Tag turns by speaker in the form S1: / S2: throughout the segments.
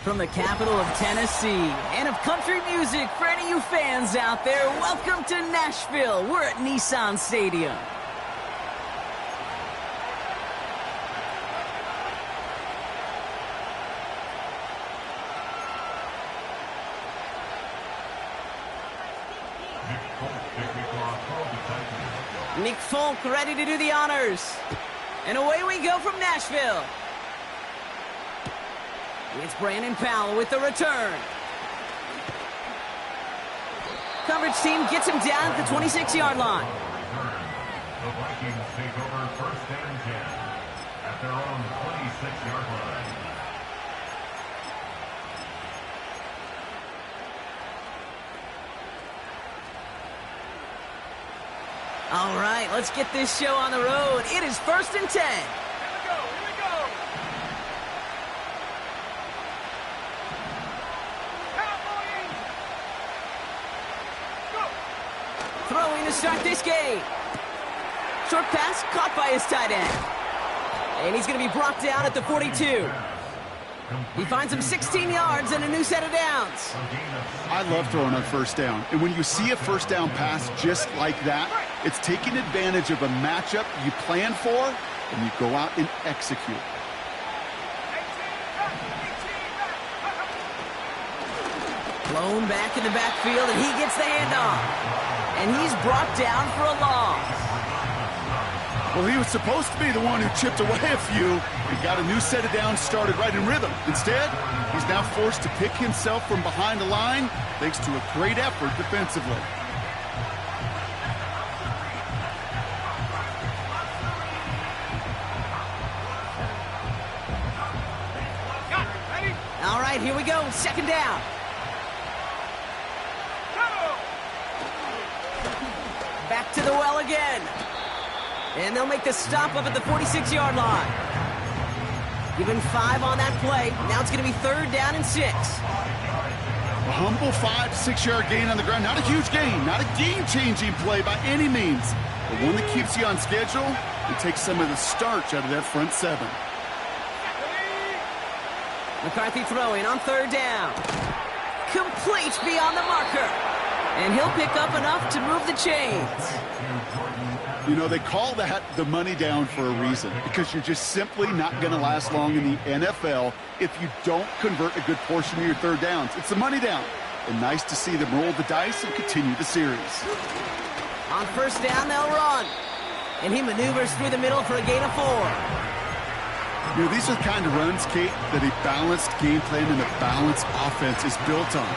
S1: From the capital of Tennessee and of country music for any of you fans out there, welcome to Nashville. We're at Nissan Stadium. Nick Folk ready to do the honors. And away we go from Nashville. It's Brandon Powell with the return. Coverage team gets him down at the 26-yard line.
S2: The Vikings take over first and 10 at their own 26-yard line.
S1: All right, let's get this show on the road. It is first and 10. Throwing to start this game. Short pass caught by his tight end. And he's going to be brought down at the 42. He finds him 16 yards and a new set of downs.
S3: I love throwing on first down. And when you see a first down pass just like that, it's taking advantage of a matchup you plan for, and you go out and execute.
S1: Blown back in the backfield, and he gets the handoff. And he's brought down for a loss.
S3: Well, he was supposed to be the one who chipped away a few and got a new set of downs started right in rhythm. Instead, he's now forced to pick himself from behind the line thanks to a great effort defensively.
S1: All right, here we go. Second down. Back to the well again. And they'll make the stop up at the 46-yard line. Given 5 on that play. Now it's going to be third down and 6.
S3: A humble 5-6-yard gain on the ground. Not a huge gain. Not a game-changing play by any means. But one that keeps you on schedule and takes some of the starch out of that front 7.
S1: McCarthy throwing on third down. Complete beyond the marker. And he'll pick up enough to move the chains.
S3: You know, they call that the money down for a reason, because you're just simply not going to last long in the NFL if you don't convert a good portion of your third downs. It's the money down. And nice to see them roll the dice and continue the series.
S1: On first down, they'll run. And he maneuvers through the middle for a gain of 4.
S3: You know, these are the kind of runs, Kate, that a balanced game plan and a balanced offense is built on.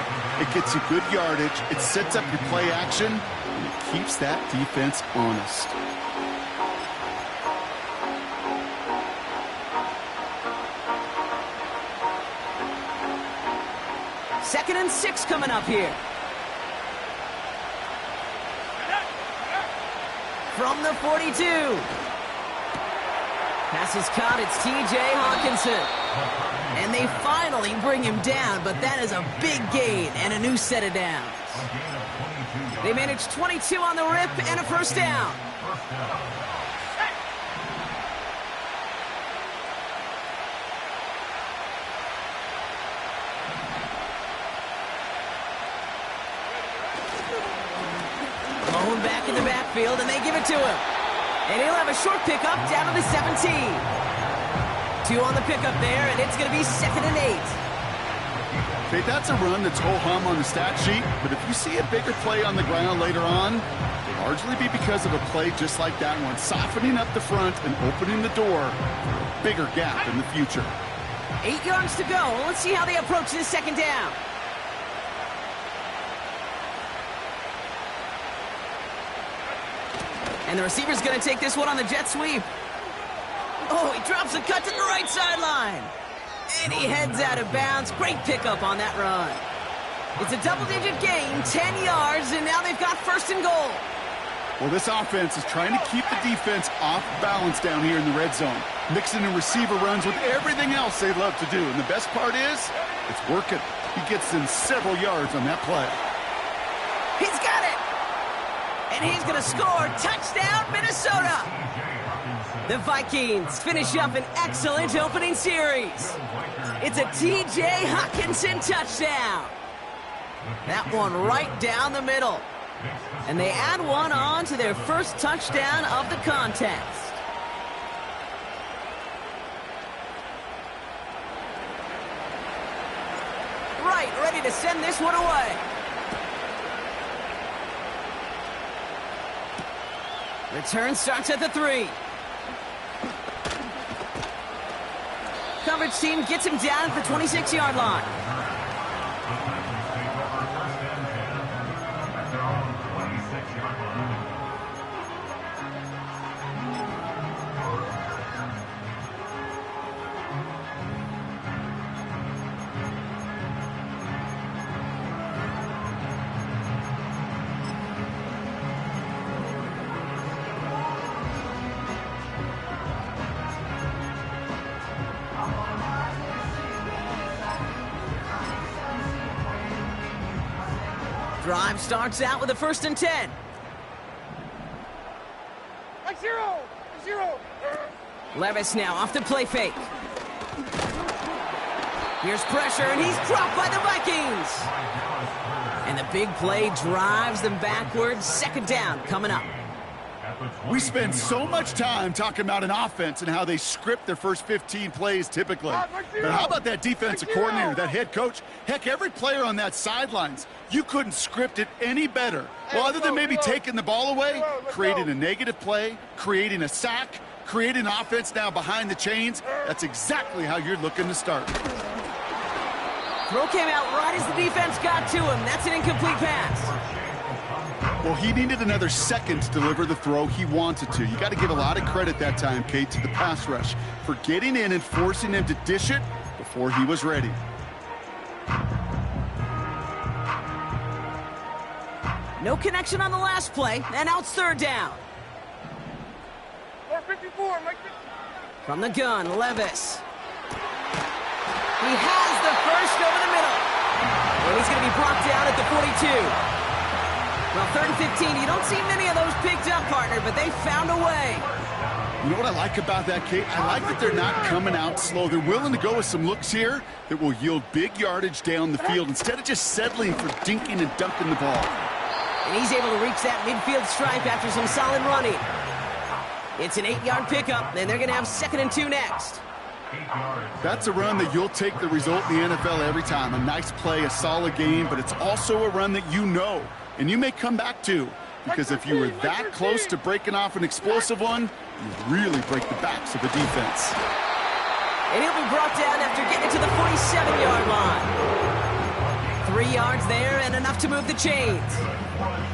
S3: It gets you good yardage, it sets up your play action, and it keeps that defense honest.
S1: Second and 6 coming up here. From the 42. Pass is caught. It's T.J. Hawkinson. And they finally bring him down, but that is a big gain and a new set of downs. They managed 22 on the rip and a first down. Lone back in the backfield, and they give it to him. And he'll have a short pickup down to the 17. 2 on the pickup there, and it's going to be 2nd and 8.
S3: Okay, that's a run that's ho-hum on the stat sheet, but if you see a bigger play on the ground later on, it'll largely be because of a play just like that one, softening up the front and opening the door for a bigger gap in the future.
S1: 8 yards to go. Let's see how they approach this 2nd down. And the receiver's going to take this one on the jet sweep. Oh, he drops a cut to the right sideline. And he heads out of bounds. Great pickup on that run. It's a double-digit gain, 10 yards, and now they've got 1st and goal.
S3: Well, this offense is trying to keep the defense off balance down here in the red zone, mixing in receiver runs with everything else they love to do. And the best part is, it's working. He gets in several yards on that play.
S1: He's got it. And he's going to score. Touchdown, Minnesota. The Vikings finish up an excellent opening series. It's a T.J. Hockenson touchdown. That one right down the middle. And they add one on to their first touchdown of the contest. Right, ready to send this one away. Return starts at the 3. Coverage team gets him down at the 26-yard line. Drive starts out with a 1st and 10.
S4: Zero.
S1: Levis now off the play fake. Here's pressure, and he's dropped by the Vikings. And the big play drives them backwards. 2nd down coming up.
S3: We spend so much time talking about an offense and how they script their first 15 plays typically. But how about that defensive coordinator, that head coach? Heck, every player on that sidelines, you couldn't script it any better. Well, other than maybe taking the ball away, creating a negative play, creating a sack, creating offense now behind the chains. That's exactly how you're looking to start.
S1: Throw came out right as the defense got to him. That's an incomplete pass.
S3: Well, he needed another second to deliver the throw he wanted to. You got to give a lot of credit that time, Kate, to the pass rush for getting in and forcing him to dish it before he was ready.
S1: No connection on the last play, and now it's 3rd down.
S4: 54, Mike.
S1: From the gun, Levis. He has the first over the middle. And he's going to be brought down at the 42. Well, 3rd and 15, you don't see many of those picked up, partner, but they found a way.
S3: You know what I like about that, Kate? I like that they're not coming out slow. They're willing to go with some looks here that will yield big yardage down the field instead of just settling for dinking and dunking the ball.
S1: And he's able to reach that midfield stripe after some solid running. It's an 8-yard pickup, and they're going to have 2nd and 2 next.
S3: That's a run that you'll take the result in the NFL every time. A nice play, a solid game, but it's also a run that you know and you may come back to, because if you were that close to breaking off an explosive one, you really break the backs of the defense.
S1: And he'll be brought down after getting to the 47-yard line. 3 yards there and enough to move the chains.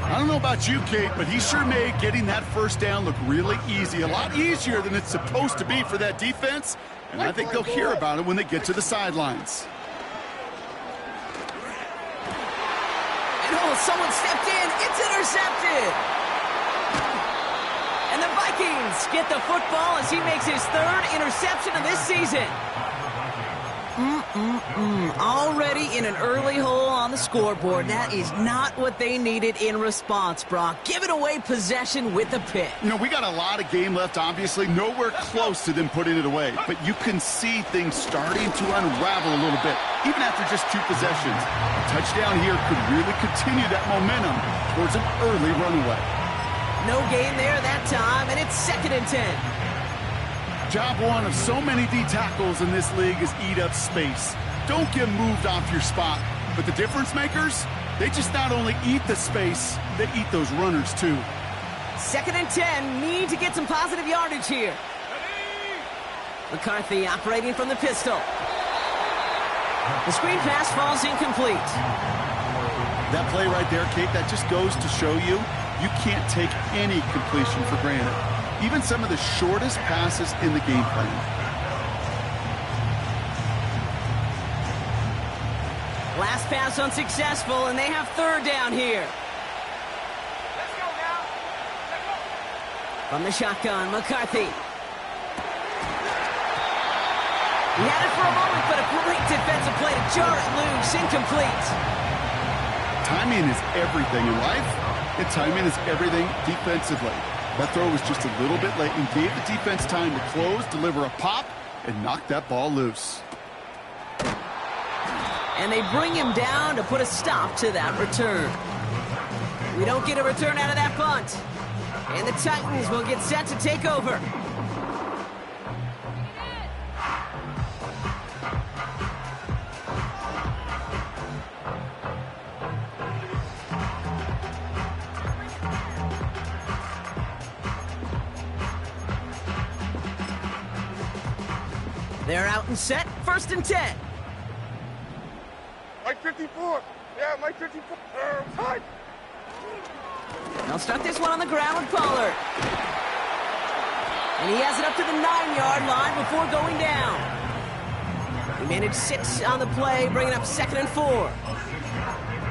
S3: I don't know about you, Kate, but he sure made getting that first down look really easy. A lot easier than it's supposed to be for that defense, and I think they'll hear about it when they get to the sidelines.
S1: Oh, someone stepped in. It's intercepted. And the Vikings get the football as he makes his 3rd interception of this season. Already in an early hole on the scoreboard. That is not what they needed in response, Brock. Giving away possession with a pick.
S3: You know, we got a lot of game left, obviously. Nowhere close to them putting it away. But you can see things starting to unravel a little bit, even after just 2 possessions. A touchdown here could really continue that momentum towards an early runaway.
S1: No gain there that time, and it's 2nd and 10.
S3: Job one of so many D tackles in this league is eat up space. Don't get moved off your spot. But the difference makers, they just not only eat the space, they eat those runners too.
S1: 2nd and 10, need to get some positive yardage here. McCarthy operating from the pistol. The screen pass falls incomplete.
S3: That play right there, Kate, that just goes to show you, you can't take any completion for granted. Even some of the shortest passes in the game plan.
S1: Last pass unsuccessful, and they have 3rd down here.
S4: Let's go now. Let's go.
S1: From the shotgun, McCarthy. He had it for a moment, but a great defensive play to jar it loose. Incomplete.
S3: Timing is everything in life, and timing is everything defensively. That throw was just a little bit late and gave the defense time to close, deliver a pop, and knock that ball loose.
S1: And they bring him down to put a stop to that return. We don't get a return out of that punt. And the Titans will get set to take over. They're out and set, 1st and 10.
S4: Mike 54. Yeah, Mike 54. Time.
S1: They'll start this one on the ground with Pollard. And he has it up to the 9-yard line before going down. He managed 6 on the play, bringing up 2nd and 4.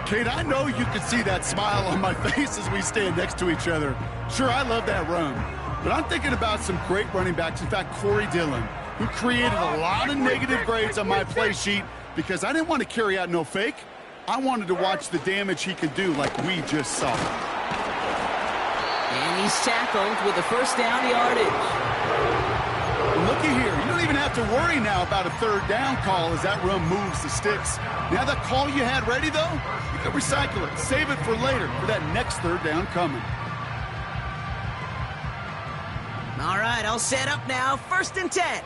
S3: Kate, I know you can see that smile on my face as we stand next to each other. Sure, I love that run. But I'm thinking about some great running backs. In fact, Corey Dillon, who created a lot of negative grades on my play sheet because I didn't want to carry out no fake. I wanted to watch the damage he could do like we just saw.
S1: And he's tackled with the 1st down yardage.
S3: Looky here. You don't even have to worry now about a 3rd down call as that run moves the sticks. Now that call you had ready, though, you can recycle it. Save it for later for that next 3rd down coming.
S1: All right, all set up now. 1st and 10.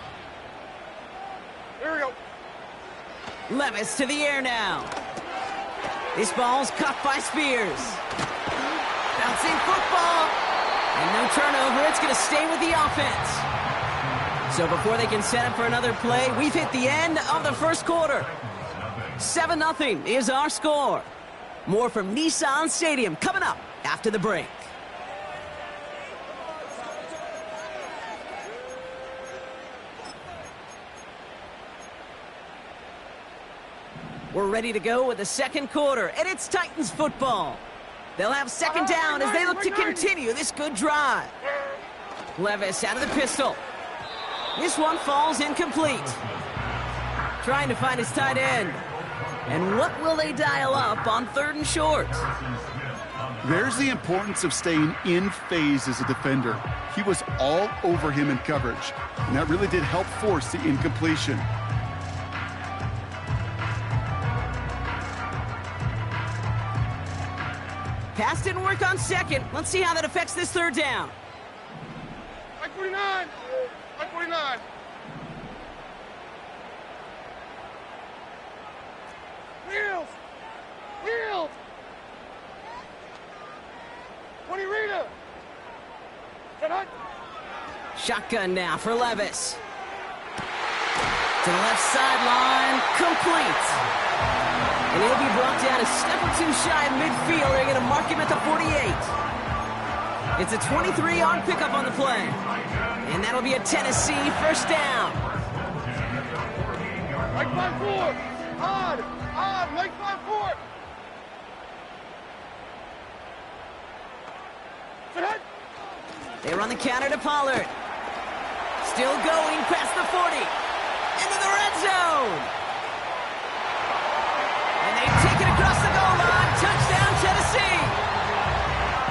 S4: Here we go.
S1: Levis to the air now. This ball's caught by Spears. Bouncing football. And no turnover. It's going to stay with the offense. So before they can set up for another play, we've hit the end of the 1st quarter. 7-0 is our score. More from Nissan Stadium coming up after the break. We're ready to go with the 2nd quarter, and it's Titans football. They'll have 2nd down as they look to continue this good drive. Levis out of the pistol. This one falls incomplete. Trying to find his tight end. And what will they dial up on 3rd and short?
S3: There's the importance of staying in phase as a defender. He was all over him in coverage, and that really did help force the incompletion.
S1: Pass didn't work on 2nd. Let's see how that affects this 3rd down.
S4: Mike 49. Mike 49. Wheels. Wheels. 20 Rita. Set up.
S1: Shotgun now for Levis. To the left sideline, complete. And he'll be brought down a step or 2 shy of midfield. They're going to mark him at the 48. It's a 23-yard pickup on the play. And that'll be a Tennessee 1st down.
S4: Mike 5-4. Odd. Mike 5-4. Set up.
S1: They run the counter to Pollard. Still going past the 40. Into the red zone. They take it across the goal line. Touchdown, Tennessee.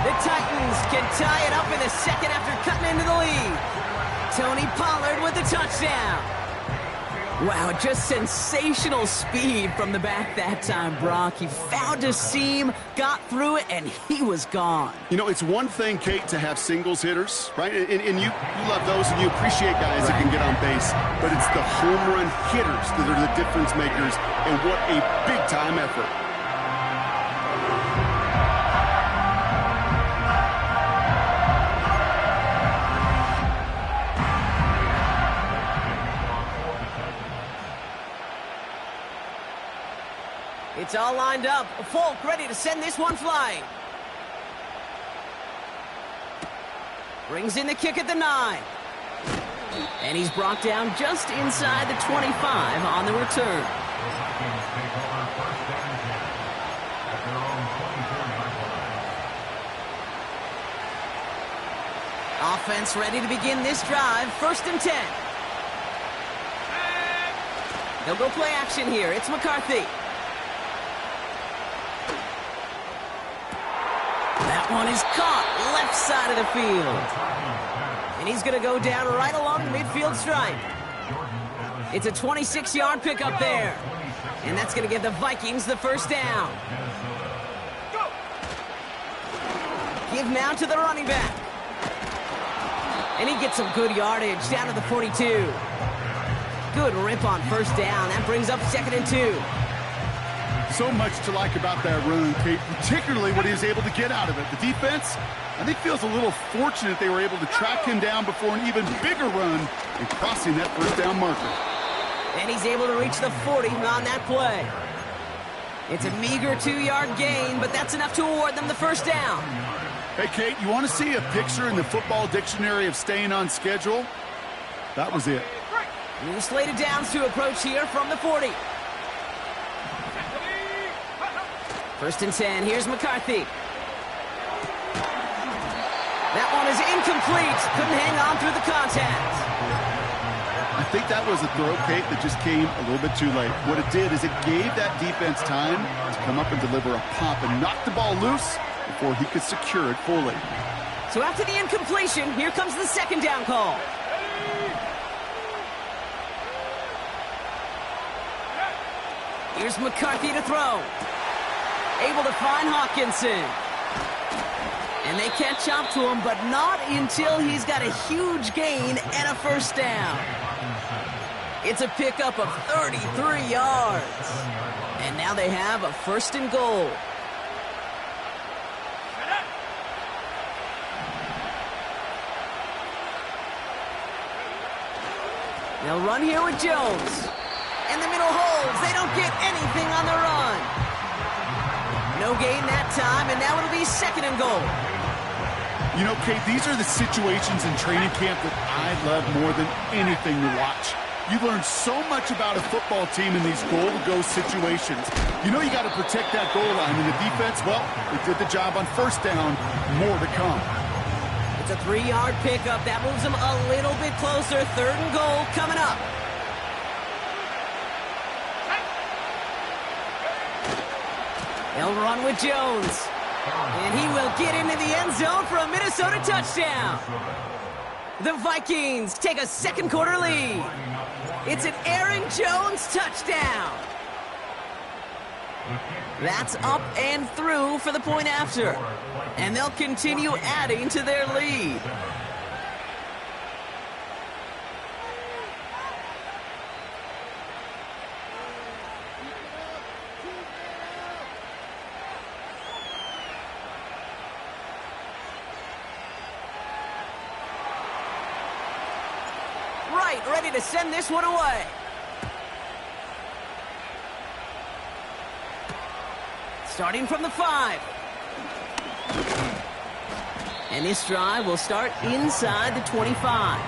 S1: The Titans can tie it up in the second after cutting into the lead. Tony Pollard with the touchdown. Wow, just sensational speed from the back that time, Brock. He found a seam, got through it, and he was gone.
S3: You know, it's one thing, Kate, to have singles hitters, right? And you love those, and you appreciate guys that can get on base. But it's the home run hitters that are the difference makers, and what a big-time effort.
S1: It's all lined up. Folk ready to send this one flying. Brings in the kick at the 9. And he's brought down just inside the 25 on the return. Offense ready to begin this drive. 1st and 10. They'll go play action here. It's McCarthy. That one is caught left side of the field. And he's going to go down right along the midfield stripe. It's a 26-yard pickup there. And that's going to give the Vikings the first down. Give now to the running back. And he gets some good yardage down to the 42. Good rip on first down. That brings up 2nd and 2.
S3: So much to like about that run, Kate, particularly what he was able to get out of it. The defense, I think, feels a little fortunate they were able to track him down before an even bigger run and crossing that first down marker.
S1: And he's able to reach the 40 on that play. It's a meager 2-yard gain, but that's enough to award them the first down.
S3: Hey, Kate, you want to see a picture in the football dictionary of staying on schedule? That was it.
S1: New slated downs to approach here from the 40. 1st and 10. Here's McCarthy. That one is incomplete. Couldn't hang on through the contact.
S3: I think that was a throw, Kate, that just came a little bit too late. What it did is it gave that defense time to come up and deliver a pop and knock the ball loose before he could secure it fully.
S1: So after the incompletion, here comes the 2nd down call. Here's McCarthy to throw. Able to find Hawkinson. And they catch up to him, but not until he's got a huge gain and a first down. It's a pickup of 33 yards. And now they have a 1st and goal. They'll run here with Jones. And the middle holds. They don't get anything on the run. No gain that time, and now it'll be 2nd and goal.
S3: You know, Kate, these are the situations in training camp that I love more than anything to watch. You learn so much about a football team in these goal-to-go situations. You know you got to protect that goal line, and the defense, well, they did the job on first down. More to come.
S1: It's a 3-yard pickup. That moves them a little bit closer. 3rd and goal coming up. They'll run with Jones. And he will get into the end zone for a Minnesota touchdown. The Vikings take a 2nd quarter lead. It's an Aaron Jones touchdown. That's up and through for the point after. And they'll continue adding to their lead. Right, ready to send this one away. Starting from the 5. And this drive will start inside the 25.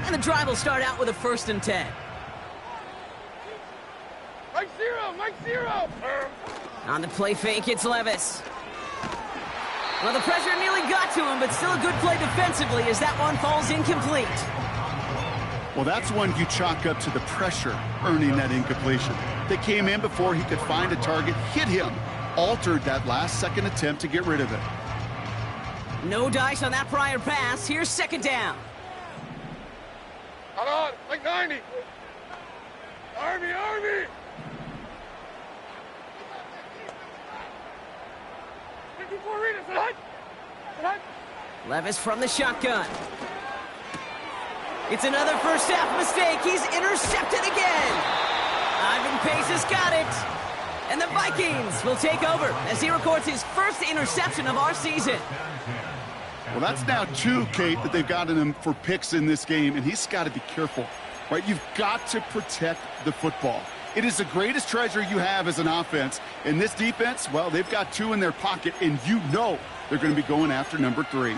S1: And the drive will start out with a 1st and 10.
S4: Mike 0!
S1: On the play fake, it's Levis. Well, the pressure nearly got to him, but still a good play defensively as that one falls incomplete.
S3: Well, that's one you chalk up to the pressure earning that incompletion. They came in before he could find a target, hit him, altered that last-second attempt to get rid of it.
S1: No dice on that prior pass. Here's second down.
S4: Hold on, like 90. Army, Army. 54 readers, right?
S1: Levis from the shotgun. It's another first half mistake. He's intercepted again. Ivan Pace has got it. And the Vikings will take over as he records his first interception of our season.
S3: Well, that's now 2, Kate, that they've gotten him for picks in this game, and he's got to be careful, right? You've got to protect the football. It is the greatest treasure you have as an offense. And this defense, well, they've got 2 in their pocket, and you know they're going to be going after number 3.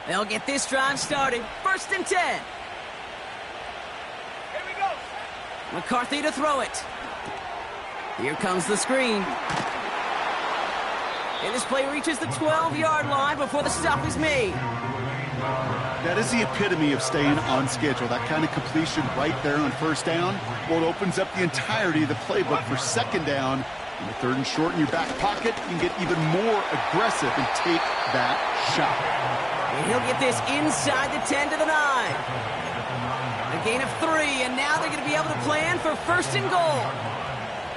S1: They'll get this drive started. 1st and 10.
S4: Here we go.
S1: McCarthy to throw it. Here comes the screen. And this play reaches the 12-yard line before the stop is made.
S3: That is the epitome of staying on schedule. That kind of completion right there on 1st down. Well, it opens up the entirety of the playbook for 2nd down. In the 3rd and short in your back pocket, you can get even more aggressive and take that shot.
S1: And he'll get this inside the 10 to the 9. A gain of 3, and now they're going to be able to plan for 1st and goal.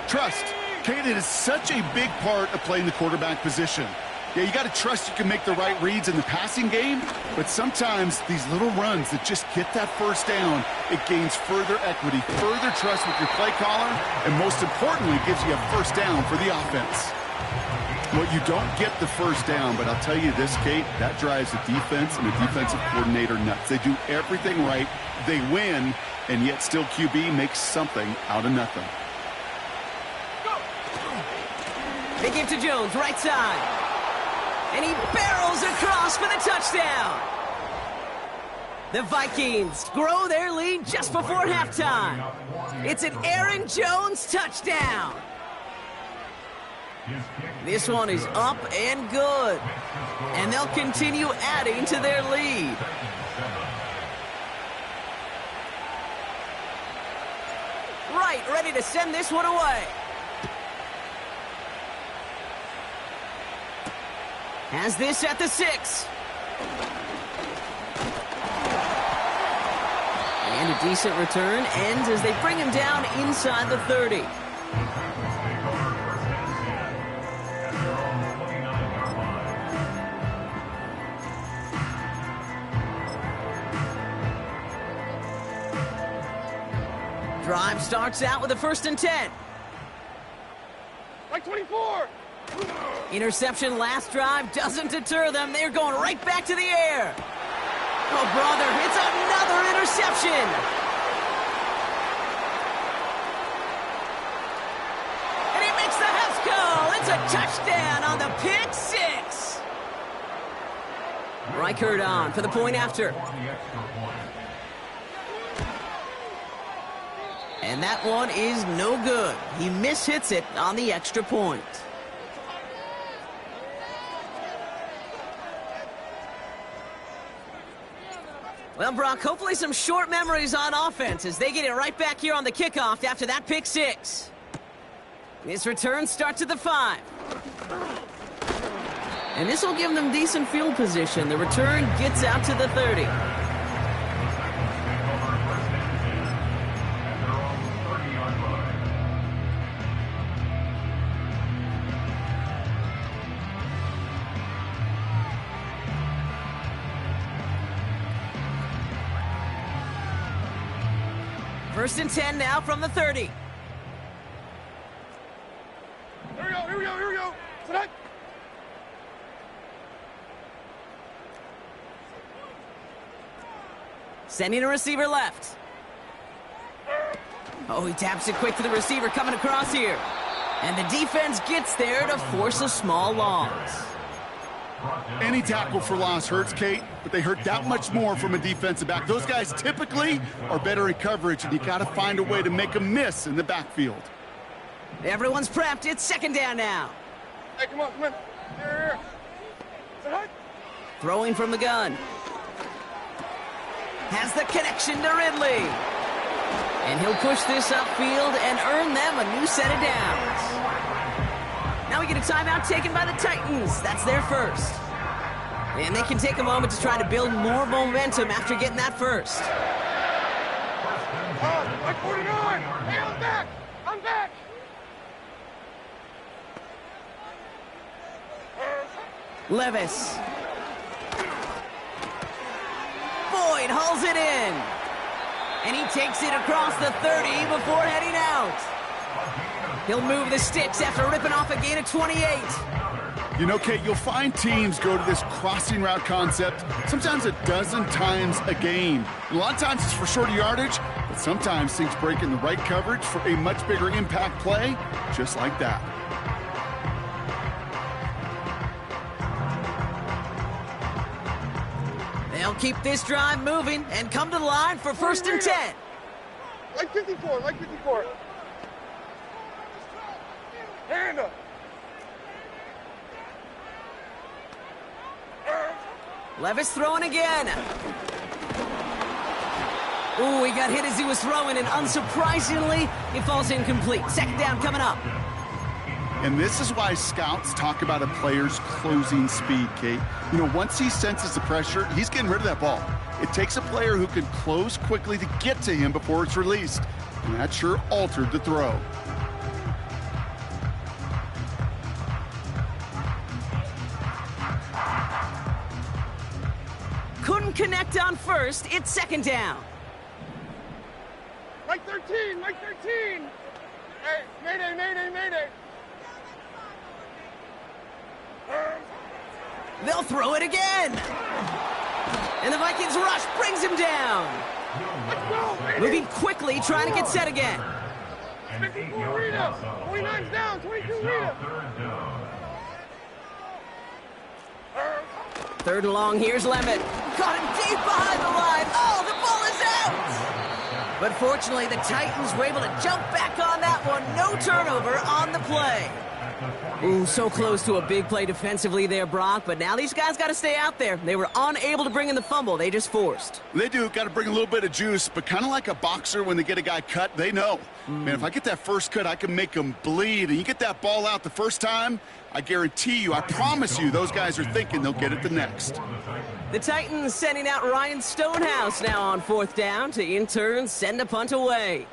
S3: Trust. Kate, it is such a big part of playing the quarterback position. Yeah, you got to trust you can make the right reads in the passing game, but sometimes these little runs that just get that 1st down, it gains further equity, further trust with your play caller, and most importantly, gives you a 1st down for the offense. Well, you don't get the 1st down, but I'll tell you this, Kate, that drives the defense and the defensive coordinator nuts. They do everything right, they win, and yet still QB makes something out of nothing.
S1: They give to Jones, right side. And he barrels across for the touchdown. The Vikings grow their lead just before halftime. It's an Aaron Jones touchdown. This one is up and good. And they'll continue adding to their lead. Right, ready to send this one away. Has this at the 6. And a decent return ends as they bring him down inside the 30. Drive starts out with a 1st and 10.
S4: Like 24.
S1: Interception last drive doesn't deter them. They're going right back to the air. Oh, brother, it's another interception. And he makes the house call. It's a touchdown on the pick 6. Reichert on for the point after. And that one is no good. He mishits it on the extra point. Well, Brock, hopefully some short memories on offense as they get it right back here on the kickoff after that pick 6. This return starts at the 5. And this will give them decent field position. The return gets out to the 30. First and 10 now from the 30.
S4: Here we go, here we go, here we go. Tonight.
S1: Sending a receiver left. Oh, he taps it quick to the receiver coming across here. And the defense gets there to force a small loss.
S3: Any tackle for loss hurts, Kate, but they hurt that much more from a defensive back. Those guys typically are better in coverage, and you got to find a way to make them miss in the backfield.
S1: Everyone's prepped. It's second down now.
S4: Hey, come on, come on. Here.
S1: Throwing from the gun. Has the connection to Ridley. And he'll push this upfield and earn them a new set of downs. Now we get a timeout taken by the Titans. That's their first. And they can take a moment to try to build more momentum after getting that first.
S4: Like 49. Hey, I'm back. I'm back.
S1: Levis. Boyd hauls it in. And he takes it across the 30 before heading out. He'll move the sticks after ripping off a gain of 28.
S3: You know, Kate, you'll find teams go to this crossing route concept sometimes a dozen times a game. And a lot of times it's for shorter yardage, but sometimes things break in the right coverage for a much bigger impact play, just like that.
S1: They'll keep this drive moving and come to the line for first and 10.
S4: Like 54, like 54. Hand up.
S1: Levis throwing again. Ooh, he got hit as he was throwing, and unsurprisingly, it falls incomplete. Second down coming up.
S3: And this is why scouts talk about a player's closing speed, Kate. You know, once he senses the pressure, he's getting rid of that ball. It takes a player who can close quickly to get to him before it's released. And that sure altered the throw.
S1: Couldn't connect on first. It's second down.
S4: Like 13, like 13. Hey, mayday, mayday, mayday.
S1: They'll throw it again. And the Vikings rush brings him down.
S4: Let's go, baby.
S1: Moving quickly, trying to get set again.
S4: 54 Rita. 29's down, 22 Rita.
S1: Third and long, here's Levitt. Caught him deep behind the line. Oh, the ball is out! But fortunately, the Titans were able to jump back on that one. No turnover on the play. Ooh, so close to a big play defensively there, Brock, but now these guys got to stay out there. They were unable to bring in the fumble. They just forced.
S3: They do. Got to bring a little bit of juice, but kind of like a boxer when they get a guy cut, they know. Man, if I get that first cut, I can make them bleed. And you get that ball out the first time, I guarantee you, I promise you, those guys are thinking they'll get it the next.
S1: The Titans sending out Ryan Stonehouse now on fourth down to, in turn, send a punt away.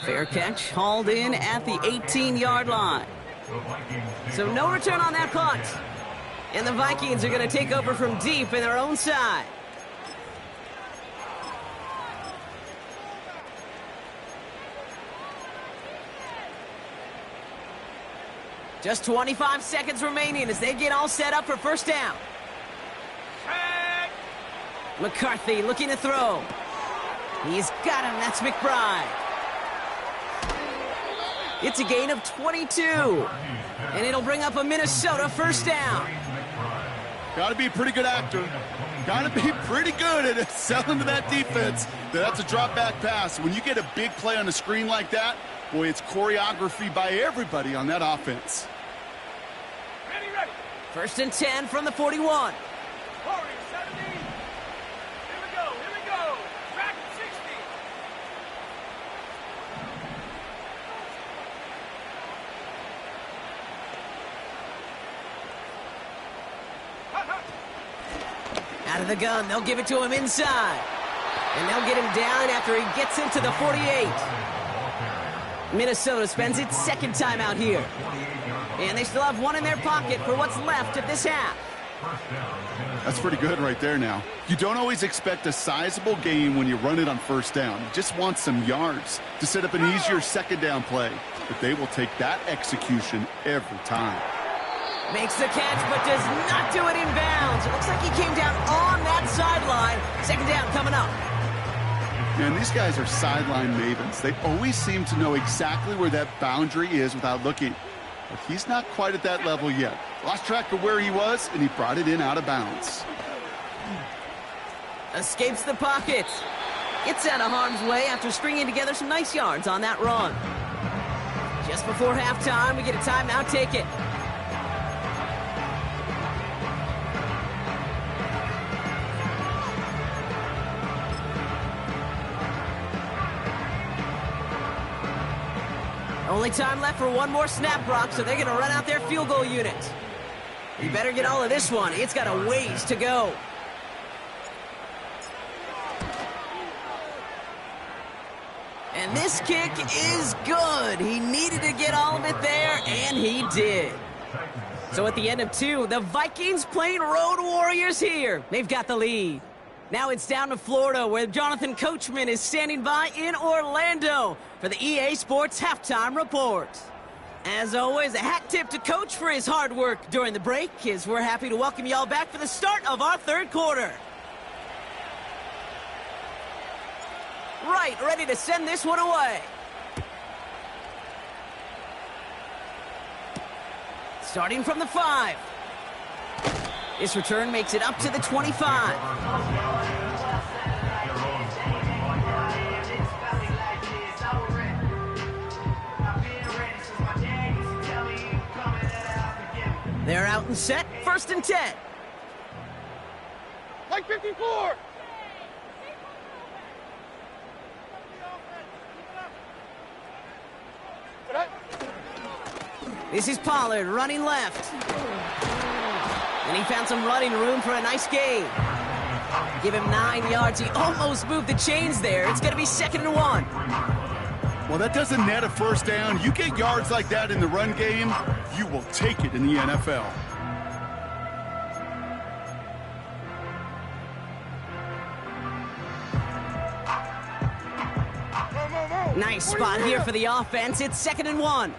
S1: Fair catch, hauled in at the 18-yard line. So no return on that punt. And the Vikings are going to take over from deep in their own side. Just 25 seconds remaining as they get all set up for first down. McCarthy looking to throw. He's got him. That's McBride. It's a gain of 22. And it'll bring up a Minnesota first down.
S3: Got to be a pretty good actor. Got to be pretty good at selling to that defense. That's a drop back pass. When you get a big play on the screen like that, boy, it's choreography by everybody on that offense.
S4: Ready, ready.
S1: First and 10 from the 41.
S4: 40, 70. Here we go, here we go. Track 60.
S1: Out of the gun, they'll give it to him inside. And they'll get him down after he gets into the 48. Minnesota spends its second time out here. And they still have one in their pocket for what's left of this half.
S3: That's pretty good right there now. You don't always expect a sizable gain when you run it on first down. You just want some yards to set up an easier second down play. But they will take that execution every time.
S1: Makes the catch, but does not do it in bounds. It looks like he came down on that sideline. Second down coming up.
S3: Man, these guys are sideline mavens. They always seem to know exactly where that boundary is without looking. But he's not quite at that level yet. Lost track of where he was, and he brought it in out of bounds.
S1: Escapes the pocket. Gets out of harm's way after stringing together some nice yards on that run. Just before halftime, we get a timeout taken. Only time left for one more snap, Brock, so they're going to run out their field goal unit. You better get all of this one. It's got a ways to go. And this kick is good. He needed to get all of it there, and he did. So at the end of 2, the Vikings playing Road Warriors here. They've got the lead. Now it's down to Florida, where Jonathan Coachman is standing by in Orlando for the EA Sports Halftime Report. As always, a hat tip to Coach for his hard work during the break, as we're happy to welcome y'all back for the start of our third quarter. Right, ready to send this one away. Starting from the 5. This return makes it up to the 25. They're out and set, 1st and 10.
S4: Like 54!
S1: This is Pollard running left. And he found some running room for a nice gain. Give him 9 yards. He almost moved the chains there. It's going to be 2nd and 1.
S3: Well, that doesn't net a first down. You get yards like that in the run game, you will take it in the NFL.
S1: Nice spot here for the offense. It's 2nd and 1.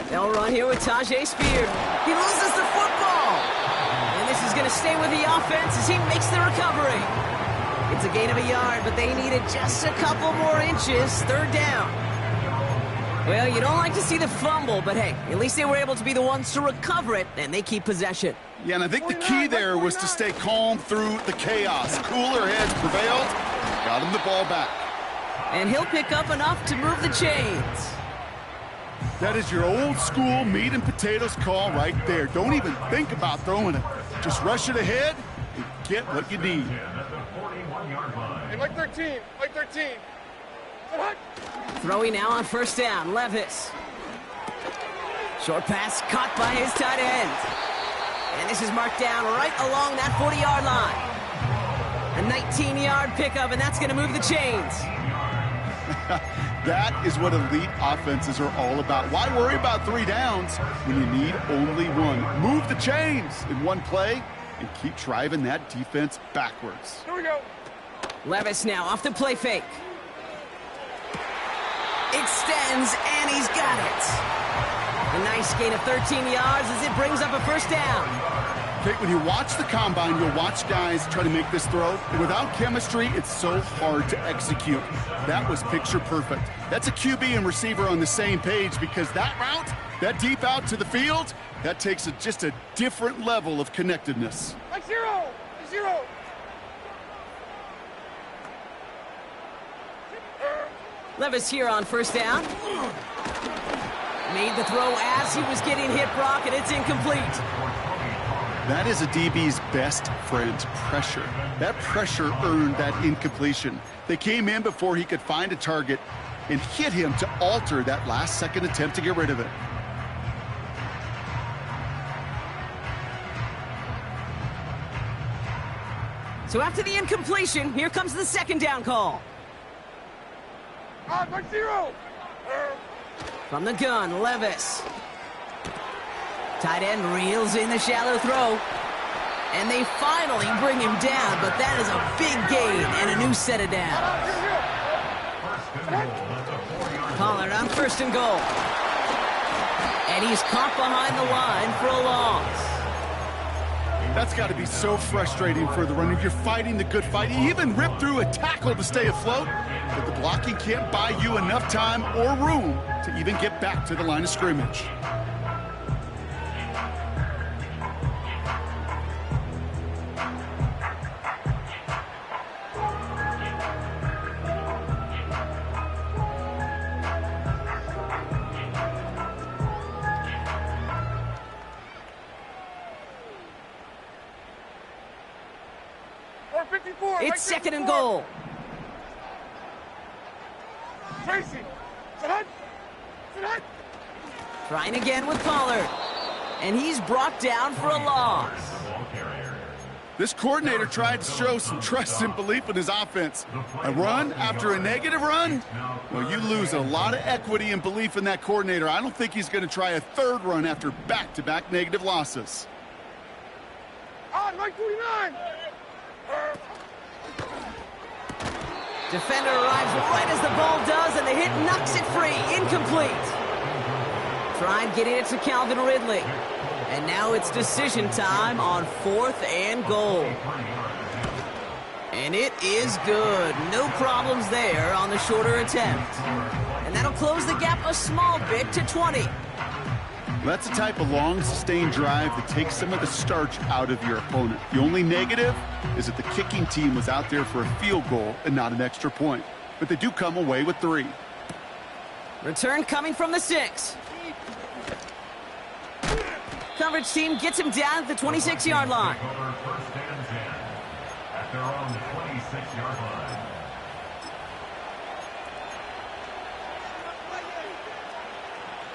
S1: They'll run here with Tajay Spears. He loses the football. And this is going to stay with the offense as he makes the recovery. It's a gain of a yard, but they needed just a couple more inches. 3rd down. Well, you don't like to see the fumble, but hey, at least they were able to be the ones to recover it, and they keep possession.
S3: Yeah, and I think the key there was to stay calm through the chaos. Cooler heads prevailed, got him the ball back.
S1: And he'll pick up enough to move the chains.
S3: That is your old school meat and potatoes call right there. Don't even think about throwing it. Just rush it ahead and get what you need.
S4: Hey, like 13, like 13.
S1: Throwing now on 1st down, Levis. Short pass caught by his tight end. And this is marked down right along that 40-yard line. A 19-yard pickup, and that's going to move the chains.
S3: That is what elite offenses are all about. Why worry about 3 downs when you need only 1? Move the chains in one play and keep driving that defense backwards.
S4: Here we go.
S1: Levis now off the play fake. Extends, and he's got it. A nice gain of 13 yards as it brings up a 1st down.
S3: Okay, when you watch the combine, you'll watch guys try to make this throw. And without chemistry, it's so hard to execute. That was picture perfect. That's a QB and receiver on the same page, because that route, that deep out to the field, that takes just a different level of connectedness.
S4: Like 0, 0.
S1: Levis here on 1st down. Made the throw as he was getting hit, Brock, and it's incomplete.
S3: That is a DB's best friend, pressure. That pressure earned that incompletion. They came in before he could find a target and hit him to alter that last-second attempt to get rid of it.
S1: So after the incompletion, here comes the 2nd down call.
S4: Like 0.
S1: From the gun, Levis. Tight end reels in the shallow throw. And they finally bring him down, but that is a big gain and a new set of downs. Pollard on 1st and goal. And he's caught behind the line for a loss.
S3: That's got to be so frustrating for the runner. You're fighting the good fight. You even rip through a tackle to stay afloat, but the blocking can't buy you enough time or room to even get back to the line of scrimmage.
S1: It's second and goal.
S4: Tracy!
S1: Trying again with Pollard. And he's brought down for a loss.
S3: This coordinator tried to show some trust and belief in his offense. A run after a negative run? Well, you lose a lot of equity and belief in that coordinator. I don't think he's going to try a third run after back-to-back negative losses.
S4: On, Mike 49!
S1: Defender arrives right as the ball does, and the hit knocks it free. Incomplete. Tried getting it to Calvin Ridley. And now it's decision time on 4th and goal. And it is good. No problems there on the shorter attempt. And that'll close the gap a small bit to 20.
S3: That's the type of long, sustained drive that takes some of the starch out of your opponent. The only negative is that the kicking team was out there for a field goal and not an extra point. But they do come away with 3.
S1: Return coming from the 6. Coverage team gets him down at the 26-yard line.
S2: First and 10 at their own 26-yard line.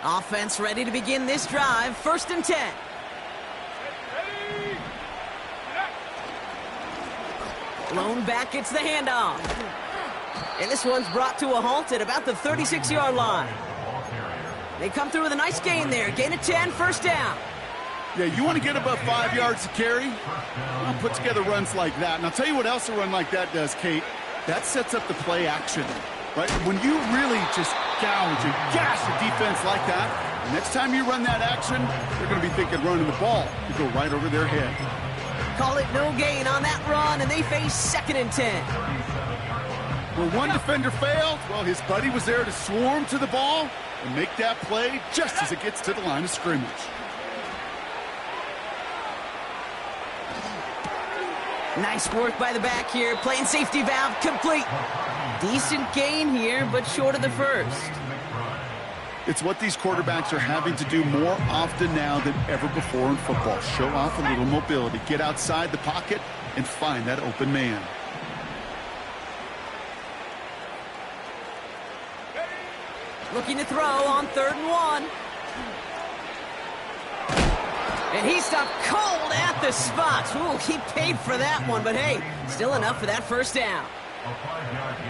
S1: Offense ready to begin this drive. 1st and 10. Blown back, it's the handoff. And this one's brought to a halt at about the 36-yard line. They come through with a nice gain there. Gain of 10, 1st down.
S3: Yeah, you want to get above 5 yards to carry? Well, put together runs like that. And I'll tell you what else a run like that does, Kate. That sets up the play action. Right? When you really just gouge and gash a defense like that, the next time you run that action, they're going to be thinking running the ball. You go right over their head.
S1: Call it no gain on that run, and they face 2nd and 10.
S3: Where one defender failed, well, his buddy was there to swarm to the ball and make that play just as it gets to the line of scrimmage.
S1: Nice work by the back here. Playing safety valve complete. Decent gain here, but short of the 1st.
S3: It's what these quarterbacks are having to do more often now than ever before in football. Show off a little mobility. Get outside the pocket and find that open man.
S1: Looking to throw on 3rd and 1. And he stopped cold at the spot. Ooh, he paid for that one, but hey, still enough for that 1st down.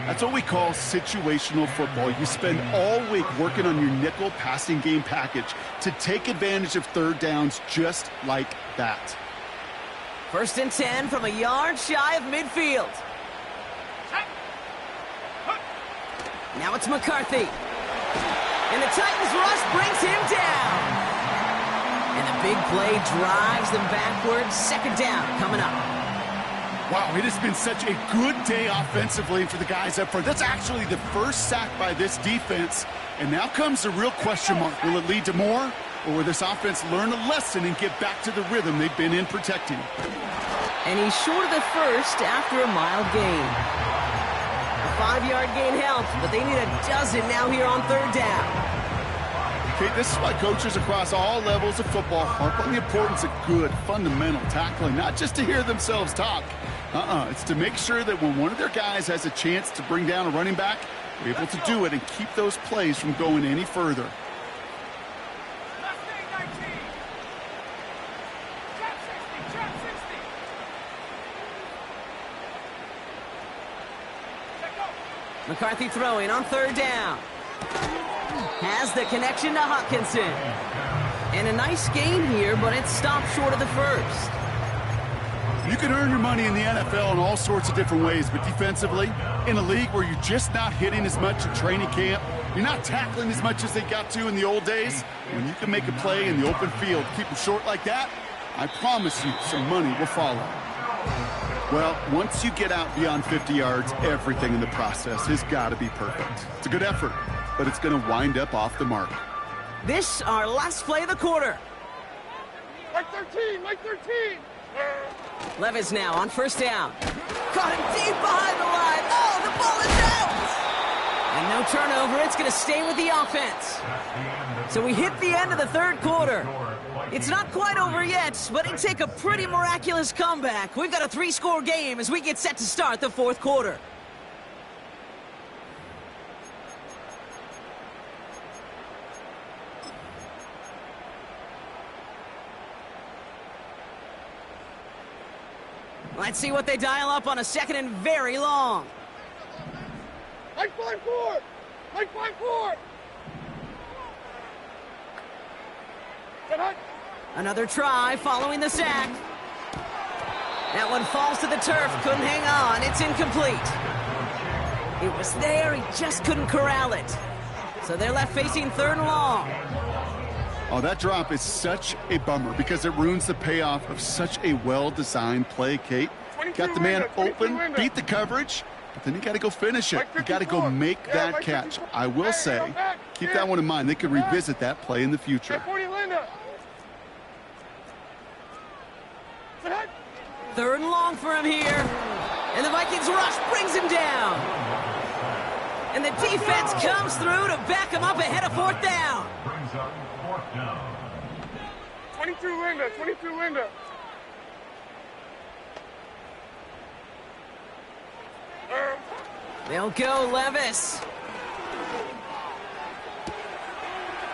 S3: That's what we call situational football. You spend all week working on your nickel passing game package to take advantage of 3rd downs just like that.
S1: 1st and 10 from a yard shy of midfield. Now it's McCarthy. And the Titans rush brings him down. And the big play drives them backwards. 2nd down coming up.
S3: Wow, it has been such a good day offensively for the guys up front. That's actually the 1st sack by this defense. And now comes the real question mark. Will it lead to more? Or will this offense learn a lesson and get back to the rhythm they've been in protecting?
S1: And he's short of the 1st after a mild gain. A 5-yard gain helps, but they need a dozen now here on 3rd down.
S3: Okay, this is why coaches across all levels of football harp on the importance of good, fundamental tackling, not just to hear themselves talk. It's to make sure that when one of their guys has a chance to bring down a running back, they're able to do it and keep those plays from going any further.
S1: McCarthy throwing on 3rd down. Has the connection to Hutchinson. And a nice gain here, but it's stopped short of the 1st.
S3: You can earn your money in the NFL in all sorts of different ways, but defensively, in a league where you're just not hitting as much in training camp, you're not tackling as much as they got to in the old days, when you can make a play in the open field, keep them short like that, I promise you some money will follow. Well, once you get out beyond 50 yards, everything in the process has got to be perfect. It's a good effort, but it's going to wind up off the mark.
S1: This, our last play of the quarter.
S4: Mike 13, Mike 13.
S1: Levis now on first down. Caught him deep behind the line. Oh, the ball is out! And no turnover. It's going to stay with the offense. So we hit the end of the third quarter. It's not quite over yet, but it'd take a pretty miraculous comeback. We've got a 3-score game as we get set to start the fourth quarter. Let's see what they dial up on a second and very long.
S4: Mike 5-4. Mike 5-4.
S1: Another try following the sack. That one falls to the turf. Couldn't hang on. It's incomplete. It was there. He just couldn't corral it. So they're left facing third and long.
S3: Oh, that drop is such a bummer because it ruins the payoff of such a well-designed play, Kate. Got the man open, beat the coverage, but then you got to go finish it. You got to go make that catch. I will say, keep that one in mind. They could revisit that play in the future.
S1: Third and long for him here. And the Vikings rush brings him down. And the defense comes through to back him up ahead of fourth down.
S4: 22 Linda, 22 Linda.
S1: They'll go Levis.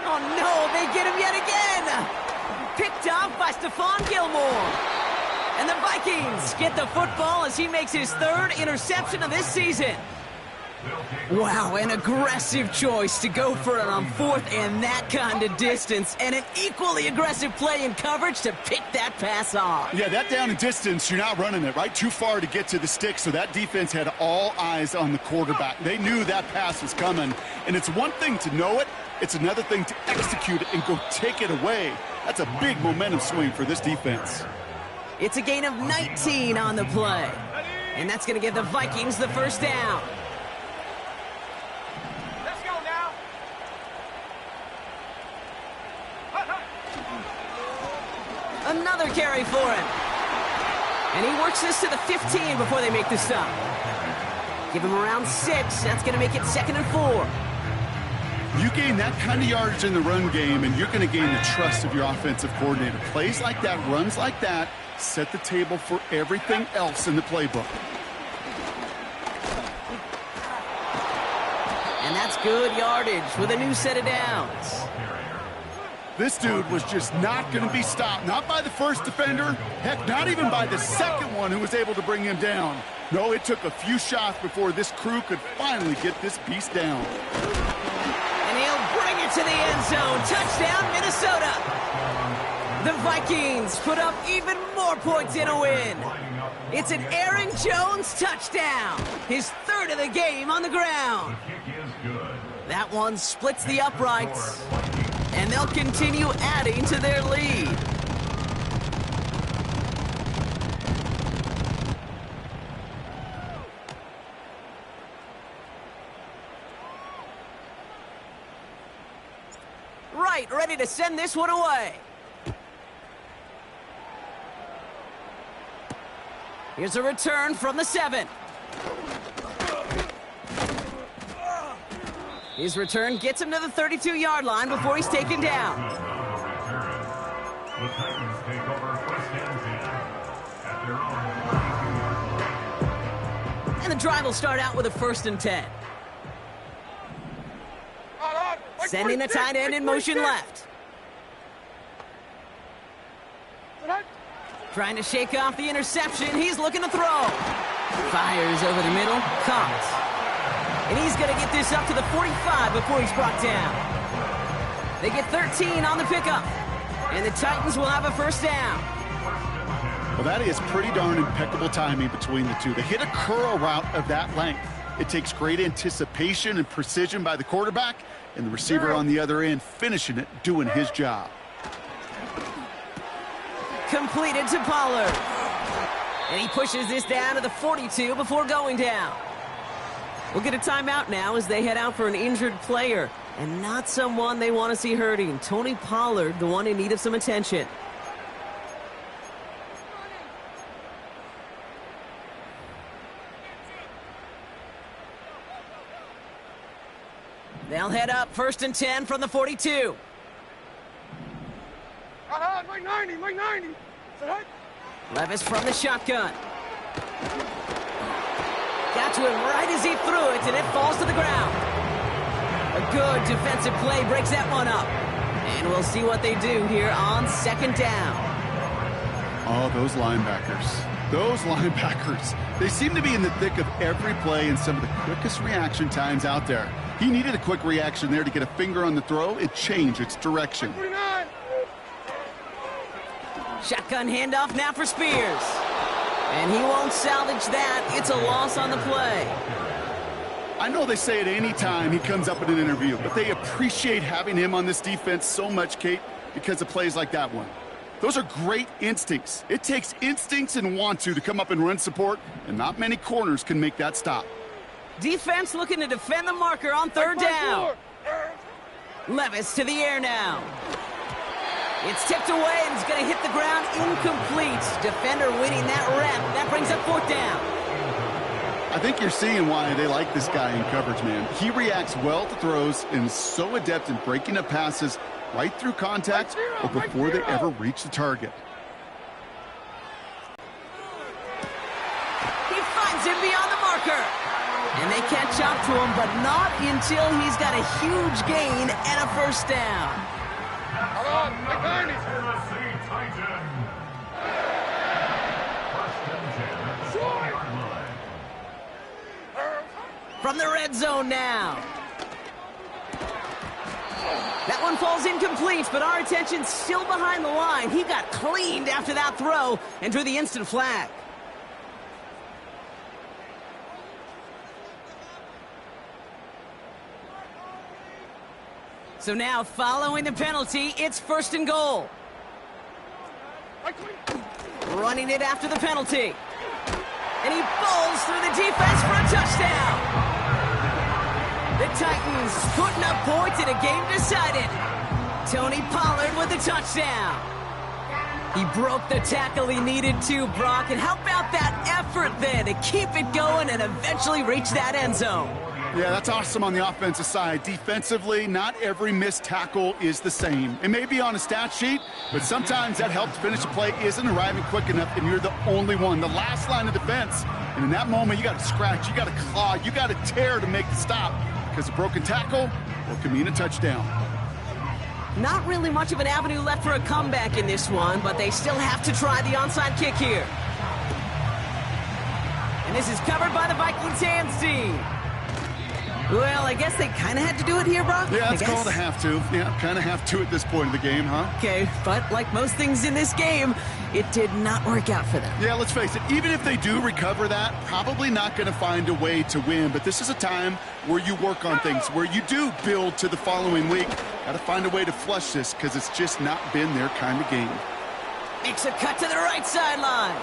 S1: Oh no, they get him yet again. Picked off by Stephon Gilmore. And the Vikings get the football as he makes his third interception of this season. Wow, an aggressive choice to go for it on fourth and that kind of distance, and an equally aggressive play in coverage to pick that pass off.
S3: Yeah, that down and distance, you're not running it, right? Too far to get to the stick, so that defense had all eyes on the quarterback. They knew that pass was coming, and it's one thing to know it, it's another thing to execute it and go take it away. That's a big momentum swing for this defense.
S1: It's a gain of 19 on the play, and that's going to give the Vikings the first down. Another carry for him. And he works this to the 15 before they make the stop. Give him around 6. That's going to make it 2nd and 4.
S3: You gain that kind of yardage in the run game, and you're going to gain the trust of your offensive coordinator. Plays like that, runs like that, set the table for everything else in the playbook.
S1: And that's good yardage with a new set of downs.
S3: This dude was just not going to be stopped. Not by the first defender. Heck, not even by the second one who was able to bring him down. No, it took a few shots before this crew could finally get this beast down.
S1: And he'll bring it to the end zone. Touchdown, Minnesota. The Vikings put up even more points in a win. It's an Aaron Jones touchdown. His third of the game on the ground. That one splits the uprights. And they'll continue adding to their lead. Right, ready to send this one away. Here's a return from the 7. His return gets him to the 32-yard line before he's taken down.
S2: The Titans take over first and 10 at their own 32-yard line.
S1: And the drive will start out with a 1st and 10. Sending the tight end in motion left. Trying to shake off the interception. He's looking to throw. Fires over the middle. Caught. And he's going to get this up to the 45 before he's brought down. They get 13 on the pickup. And the Titans will have a first down.
S3: Well, that is pretty darn impeccable timing between the two. They hit a curl route of that length. It takes great anticipation and precision by the quarterback, and the receiver on the other end finishing it, doing his job.
S1: Completed to Pollard. And he pushes this down to the 42 before going down. We'll get a timeout now as they head out for an injured player. And not someone they want to see hurting. Tony Pollard, the one in need of some attention. They'll head up 1st and 10 from the 42.
S4: Mike 90, Mike 90.
S1: Levis from the shotgun. Got to him right as he threw it, and it falls to the ground. A good defensive play breaks that one up. And we'll see what they do here on 2nd down.
S3: Oh, those linebackers. Those linebackers. They seem to be in the thick of every play and some of the quickest reaction times out there. He needed a quick reaction there to get a finger on the throw. It changed its direction.
S1: Shotgun handoff now for Spears. And he won't salvage that. It's a loss on the play.
S3: I know they say it any time he comes up in an interview, but they appreciate having him on this defense so much, Kate, because of plays like that one. Those are great instincts. It takes instincts and want to come up and run support, and not many corners can make that stop.
S1: Defense looking to defend the marker on 3rd down. Levis to the air now. It's tipped away and it's going to hit the ground incomplete. Defender winning that rep. That brings up 4th down.
S3: I think you're seeing why they like this guy in coverage, man. He reacts well to throws and is so adept in breaking up passes right through contact or before they ever reach the target.
S1: He finds him beyond the marker. And they catch up to him, but not until he's got a huge gain and a 1st down. From the red zone now. That one falls incomplete, but our attention's still behind the line. He got cleaned after that throw and drew the instant flag. So now, following the penalty, it's 1st and goal. Running it after the penalty. And he bowls through the defense for a touchdown. The Titans putting up points in a game decided. Tony Pollard with the touchdown. He broke the tackle he needed to, Brock. And how about that effort then to keep it going and eventually reach that end zone?
S3: Yeah, that's awesome on the offensive side. Defensively, not every missed tackle is the same. It may be on a stat sheet, but sometimes that help to finish a play isn't arriving quick enough, and you're the only one, the last line of defense. And in that moment, you got to scratch, you got to claw, you got to tear to make the stop, because a broken tackle can mean a touchdown.
S1: Not really much of an avenue left for a comeback in this one, but they still have to try the onside kick here. And this is covered by the Vikings hands team. Well, I guess they kind of had to do it here, Brock.
S3: Yeah, it's called a have to. Yeah, kind of have to at this point of the game, huh?
S1: Okay, but like most things in this game, it did not work out for them.
S3: Yeah, let's face it, even if they do recover that, probably not going to find a way to win. But this is a time where you work on things, where you do build to the following week. Got to find a way to flush this because it's just not been their kind of game.
S1: Makes a cut to the right sideline.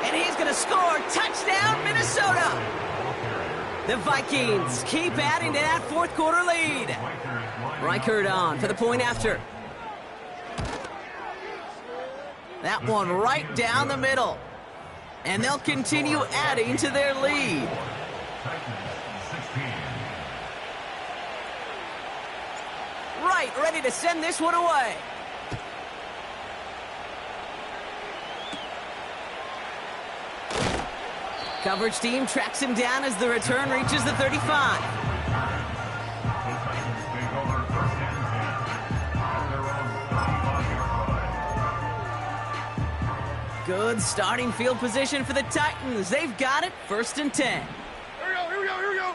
S1: And he's going to score. Touchdown, Minnesota. The Vikings keep adding to that 4th quarter lead. Reichert on for the point after. That one right down the middle. And they'll continue adding to their lead. Right, ready to send this one away. Coverage team tracks him down as the return reaches the 35. Good starting field position for the Titans. They've got it, 1st and 10.
S4: Here we go.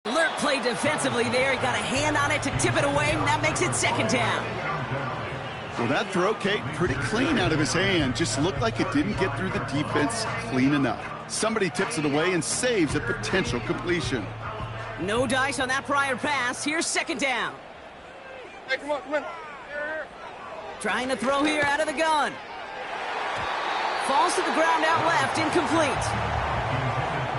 S1: Alert play defensively there. He got a hand on it to tip it away, and that makes it 2nd down.
S3: Well, that throw, Kate, pretty clean out of his hand. Just looked like it didn't get through the defense clean enough. Somebody tips it away and saves a potential completion.
S1: No dice on that prior pass. Here's 2nd down.
S4: Hey, come on, come on. Here.
S1: Trying to throw here out of the gun. Falls to the ground out left, incomplete.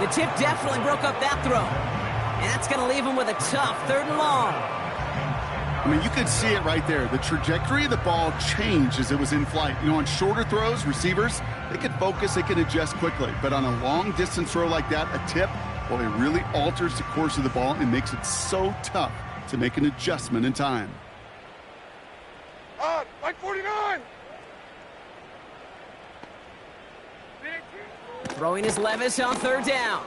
S1: The tip definitely broke up that throw. And that's going to leave him with a tough 3rd and long.
S3: I mean, you could see it right there. The trajectory of the ball changed as it was in flight. You know, on shorter throws, receivers, they can focus, they can adjust quickly. But on a long-distance throw like that, a tip, well, it really alters the course of the ball and makes it so tough to make an adjustment in time.
S4: Like 49.
S1: Throwing his Levis on 3rd down.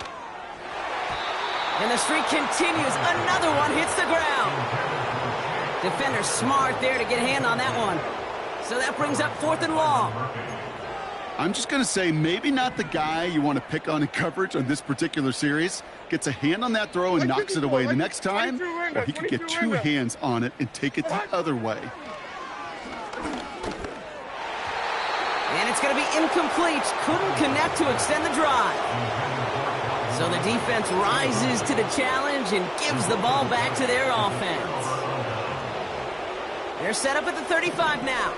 S1: And the streak continues. Another one hits the ground. Defender smart there to get a hand on that one. So that brings up 4th and long.
S3: I'm just going to say maybe not the guy you want to pick on in coverage on this particular series. Gets a hand on that throw and knocks it away. The next time, well, he could get 2 hands on it and take it the other way.
S1: And it's going to be incomplete. Couldn't connect to extend the drive. So the defense rises to the challenge and gives the ball back to their offense. They're set up at the 35 now.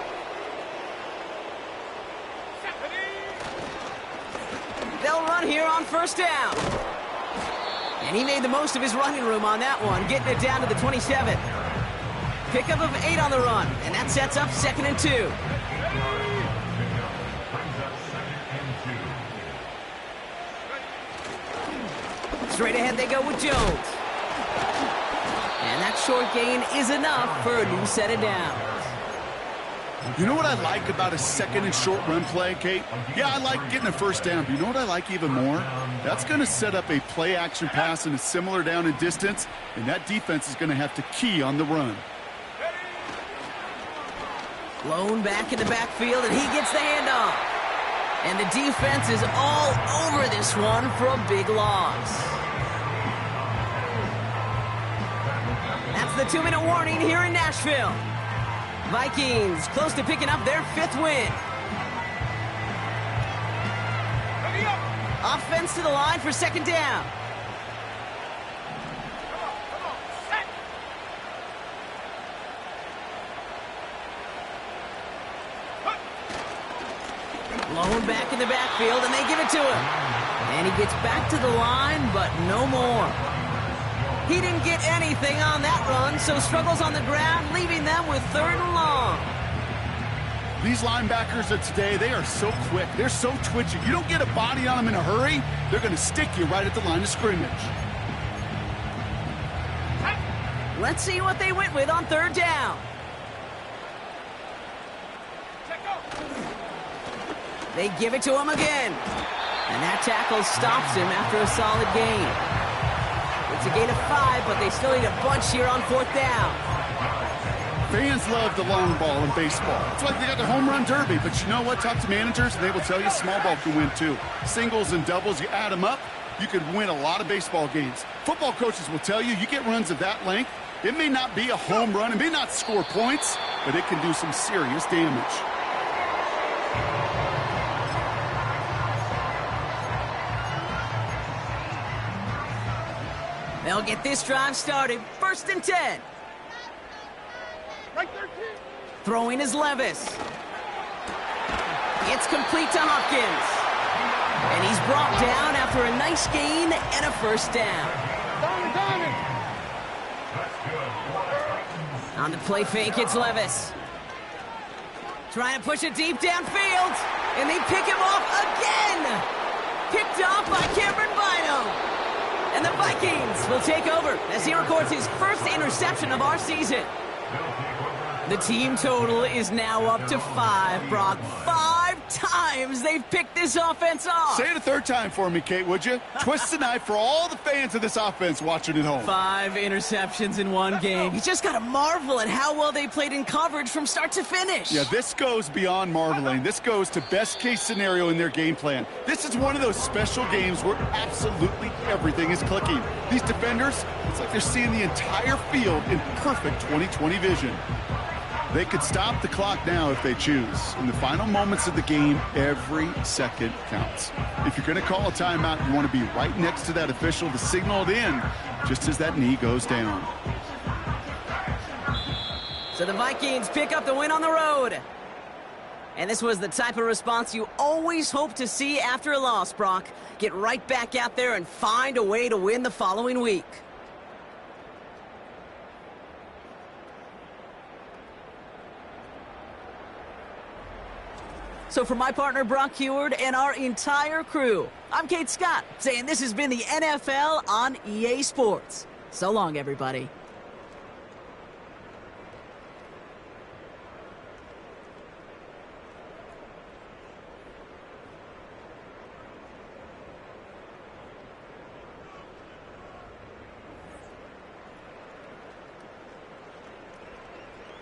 S1: They'll run here on 1st down. And he made the most of his running room on that one, getting it down to the 27. Pickup of 8 on the run, and that sets up 2nd and 2. Straight ahead they go with Jones. And that short gain is enough for a new set of downs.
S3: You know what I like about a 2nd and short run play, Kate? Yeah, I like getting a 1st down, but you know what I like even more? That's going to set up a play-action pass in a similar down and distance, and that defense is going to have to key on the run.
S1: Blown back in the backfield, and he gets the handoff. And the defense is all over this one for a big loss. That's the 2-minute warning here in Nashville. Vikings close to picking up their 5th win. Offense to the line for 2nd down. Blown back in the backfield, and they give it to him. And he gets back to the line, but no more. He didn't get anything on that run, so struggles on the ground, leaving them with 3rd and long.
S3: These linebackers of today, they are so quick. They're so twitchy. You don't get a body on them in a hurry, they're going to stick you right at the line of scrimmage.
S1: Let's see what they went with on 3rd down. They give it to him again. And that tackle stops him after a solid gain. It's a gain of 5, but they still need a bunch here on 4th down.
S3: Fans love the long ball in baseball. It's like they got the home run derby, but you know what? Talk to managers, and they will tell you small ball can win too. Singles and doubles, you add them up, you could win a lot of baseball games. Football coaches will tell you, you get runs of that length, it may not be a home run, it may not score points, but it can do some serious damage.
S1: They'll get this drive started. 1st and 10.
S4: Right 13.
S1: Throwing is Levis. It's complete to Hopkins. And he's brought down after a nice gain and a 1st down. On the play fake, it's Levis. Trying to push it deep downfield. And they pick him off again. Picked off by Cameron Bynum. And the Vikings will take over as he records his 1st interception of our season. The team total is now up to 5, Brock. 5 times they've picked this offense off.
S3: Say it a 3rd time for me, Kate, would you? Twist the knife for all the fans of this offense watching at home.
S1: 5 interceptions in one game. You just got to marvel at how well they played in coverage from start to finish.
S3: Yeah, this goes beyond marveling. This goes to best-case scenario in their game plan. This is one of those special games where absolutely everything is clicking. These defenders, it's like they're seeing the entire field in perfect 20/20 vision. They could stop the clock now if they choose. In the final moments of the game, every second counts. If you're going to call a timeout, you want to be right next to that official to signal it in just as that knee goes down.
S1: So the Vikings pick up the win on the road. And this was the type of response you always hope to see after a loss, Brock. Get right back out there and find a way to win the following week. So for my partner, Brock Heward, and our entire crew, I'm Kate Scott, saying this has been the NFL on EA Sports. So long, everybody.